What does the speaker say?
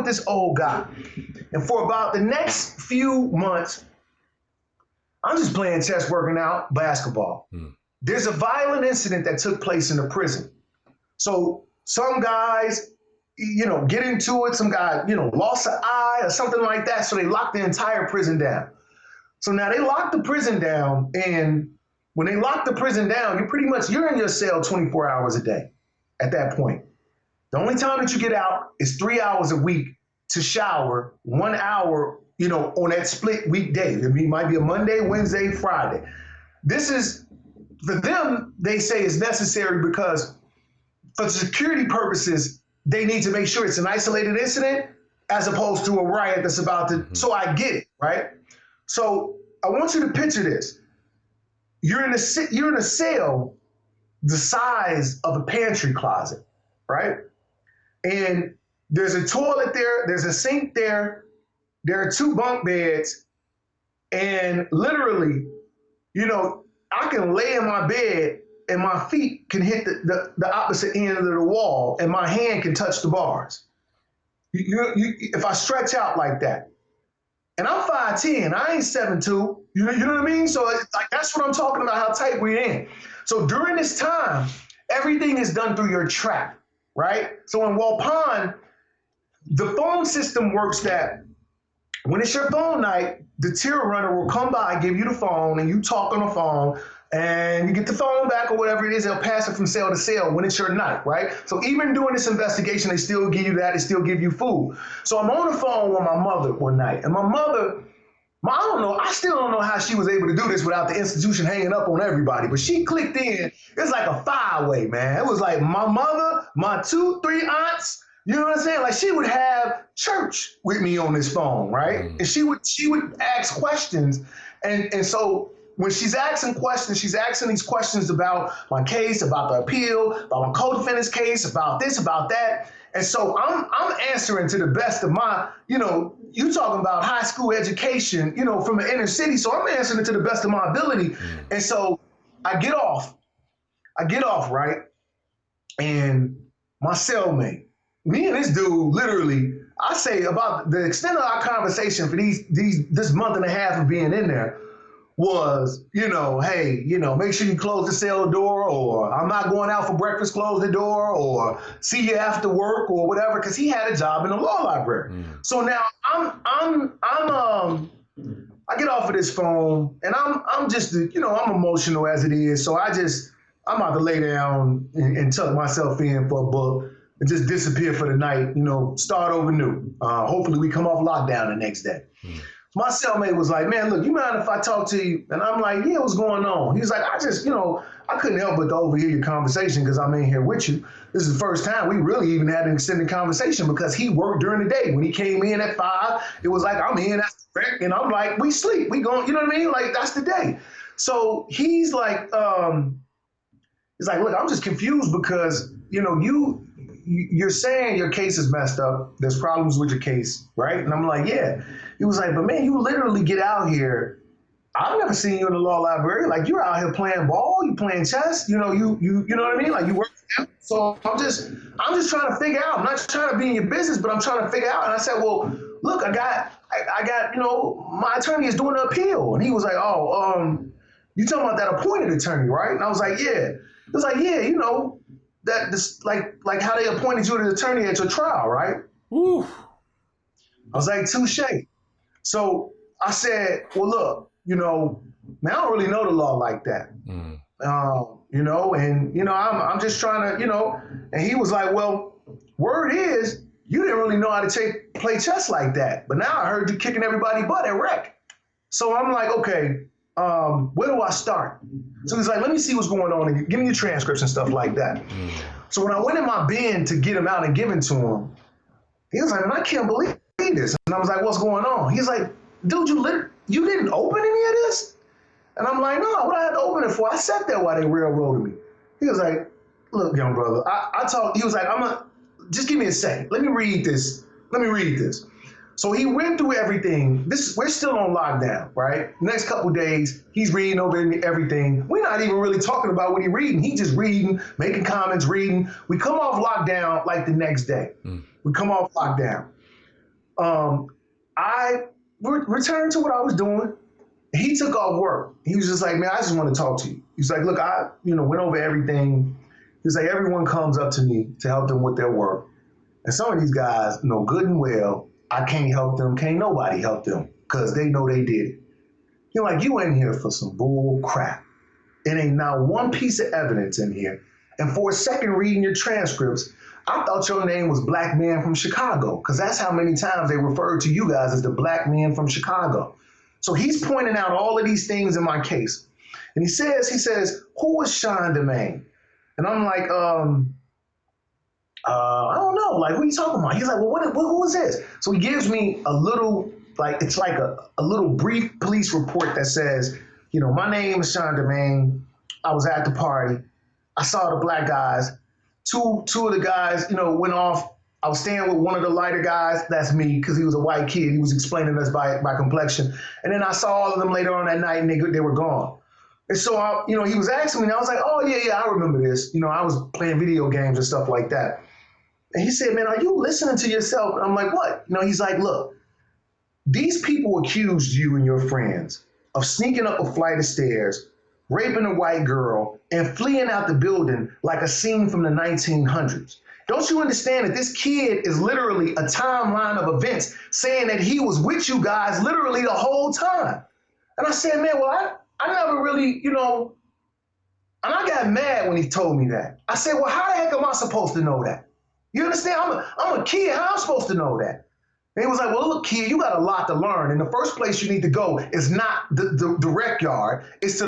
this old guy. And for about the next few months, I'm just playing chess, working out, basketball. There's a violent incident that took place in the prison. So some guys, get into it. Some guy, lost an eye or something like that. So they locked the entire prison down. So now they locked the prison down. And when they lock the prison down, you're in your cell 24 hours a day at that point. The only time that you get out is 3 hours a week to shower, 1 hour, on that split weekday. It might be a Monday, Wednesday, Friday. This is, for them, they say it's necessary because for security purposes, they need to make sure it's an isolated incident as opposed to a riot that's about to, so I get it, right? So I want you to picture this. You're in a cell the size of a pantry closet, right? And there's a toilet there, there's a sink there, there are 2 bunk beds, and literally, I can lay in my bed and my feet can hit the opposite end of the wall and my hand can touch the bars. If I stretch out like that. And I'm 5'10", I ain't 7'2", you know what I mean? So that's what I'm talking about, how tight we're in. So during this time, everything is done through your trap, right? So in Waupun, the phone system works that when it's your phone night, the tier runner will come by, give you the phone, and you talk on the phone, and you get the phone back or whatever it is, they'll pass it from cell to cell when it's your night, right? So even during this investigation, they still give you that, they still give you food. So I'm on the phone with my mother one night, and my mother, I still don't know how she was able to do this without the institution hanging up on everybody, but she clicked in. It's like a 5-way, man. It was like my mother, my 2, 3 aunts, you know what I'm saying? Like she would have church with me on this phone, right? And she would ask questions. And so when she's asking questions, she's asking these questions about my case, about the appeal, about my co-defendant's case, about this, about that. And so I'm answering to the best of my, you talking about high school education, from the inner city. So I'm answering it to the best of my ability. And so I get off, right? And my cellmate, me and this dude, literally, I say about the extent of our conversation for this month and a half of being in there was, hey, make sure you close the cell door, or I'm not going out for breakfast, close the door, or see you after work, or whatever, because he had a job in the law library. So now I get off of this phone, and I'm just, I'm emotional as it is, so I'm about to lay down and tuck myself in for a book and just disappear for the night, start over new. Hopefully we come off lockdown the next day. My cellmate was like, man, look, you mind if I talk to you? And I'm like, yeah, what's going on? He's like, I just, I couldn't help but to overhear your conversation because I'm in here with you. This is the first time we really even had an extended conversation because he worked during the day. When he came in at 5, it was like, I'm in, and I'm like, we sleep, we going, you know what I mean? Like, that's the day. So he's like, look, I'm just confused because, you're saying your case is messed up. There's problems with your case, right? And I'm like, yeah. He was like, but man, you literally get out here. I've never seen you in the law library. Like you're out here playing ball, you playing chess. You know what I mean? Like you work out. So I'm just trying to figure out. I'm not trying to be in your business, but I'm trying to figure out. And I said, well, look, I got, my attorney is doing an appeal. And he was like, you talking about that appointed attorney, right? And I was like, yeah. He was like, yeah, that this like how they appointed you as attorney at your trial, right? Ooh. I was like, touche. So I said, well, look, man, I don't really know the law like that. I'm just trying to, and he was like, well, word is you didn't really know how to play chess like that. But now I heard you kicking everybody butt at rec. So I'm like, okay, where do I start? So he's like, let me see what's going on and give me your transcripts and stuff like that. So when I went in my bin to get him out and give it to him, he was like, man, I can't believe this. And I was like, what's going on? He's like, dude, you didn't open any of this? And I'm like, no, what I had to open it for? I sat there while they railroaded me. He was like, look, young brother, he was like, just give me a second. Let me read this. So he went through everything. We're still on lockdown, right? Next couple days, he's reading over everything. We're not even really talking about what he's reading. He's just reading, making comments, reading. We come off lockdown like the next day. We come off lockdown. I returned to what I was doing. He took off work. He was just like, man, I just want to talk to you. He's like, look, I went over everything. He's like, everyone comes up to me to help them with their work. And some of these guys know good and well, I can't help them. Can't nobody help them because they know they did it. You're like, you in here for some bull crap. It ain't not one piece of evidence in here. And for a second reading your transcripts, I thought your name was Black Man from Chicago, because that's how many times they referred to you guys as the Black Man from Chicago. So he's pointing out all of these things in my case. And he says, who is Sean DeMaine? And I'm like, I don't know. Like, what are you talking about? He's like, well, who is this? So he gives me a little, like, it's like a little brief police report that says, my name is Sean DeMaine. I was at the party. I saw the black guys. Two of the guys, went off. I was staying with one of the lighter guys. That's me, because he was a white kid. He was explaining us by complexion. And then I saw all of them later on that night, and they were gone. And so, he was asking me, and I was like, oh, yeah, I remember this. I was playing video games and stuff like that. And he said, man, are you listening to yourself? And I'm like, what? He's like, look, these people accused you and your friends of sneaking up a flight of stairs, raping a white girl, and fleeing out the building like a scene from the 1900s. Don't you understand that this kid is literally a timeline of events saying that he was with you guys literally the whole time? And I said, man, well, I never really, and I got mad when he told me that. I said, well, how the heck am I supposed to know that? You understand? I'm a kid. How am I supposed to know that? And he was like, well, look, kid, you got a lot to learn. And the first place you need to go is not the rec yard. It's to